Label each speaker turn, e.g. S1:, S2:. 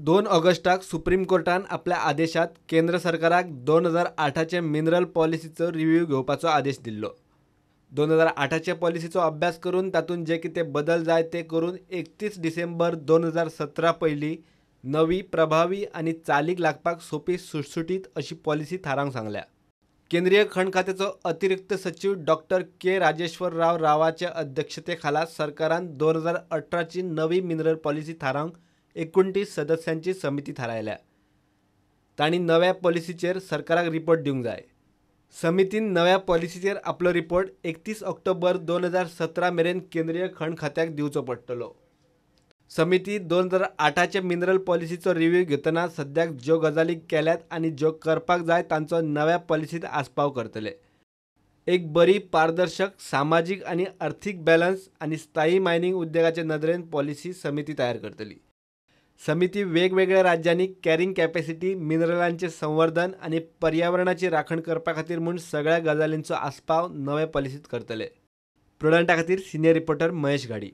S1: 2 ऑगस्टाक सुप्रीम कोर्टान आपल्या आदेशात केंद्र सरकाराक 2008चे मिनरल पॉलिसीचो रिव्ह्यू घेवपाचो आदेश दिल्लो। 2008च्या पॉलिसीचो अभ्यास करून तातूंत जे कितें बदल जाय ते करून 31 डिसेंबर 2017 पयलीं नवी प्रभावी आनी चालीक लागपाक सोपी सुटसुटीत अशी पॉलिसी थारावंक सांगल्या। केंद्रीय खण खात्याचो अतिरिक्त सचिव डॉक्टर के राजेश्वर रावाच्या अध्यक्षतेखाला सरकारान 2018ची नवी मिनरल पॉलिसी थारावंक 29 सदस्यांची समिती थारायल्या। तांणी नव्या पॉलिसीचेर सरकाराक रिपोर्ट दिवंक जाय। समितीन नव्या पॉलिसीचेर आपलो रिपोर्ट 31 ऑक्टोबर 2017 मेरेन केंद्रीय खण खात्याक दिवचो पडटलो। समिती 2008च्या मिनरल पॉलिसीचो रिव्ह्यू घेतना सद्याक ज्यो गजाली केल्यात आनी ज्यो करपाक जाय तांचो नव्या पॉलिसींत आस्पाव करतले। एक बरी पारदर्शक सामाजीक आनी अर्थीक बॅलन्स आनी स्थायी मायनिंग उद्देगाचे नदरेन पॉलिसी समिती तयार करतली। समिती वेगवेगळ्या राज्यांनी कॅरिंग कॅपॅसिटी, मिनरलांचे संवर्धन आनी पर्यावरणाची राखण करपा खातीर म्हूण सगळ्या गजालींचो आस्पाव नवे पॉलिसींत करतले। प्रुडंटा खातीर सिनियर रिपोर्टर महेश घाडी।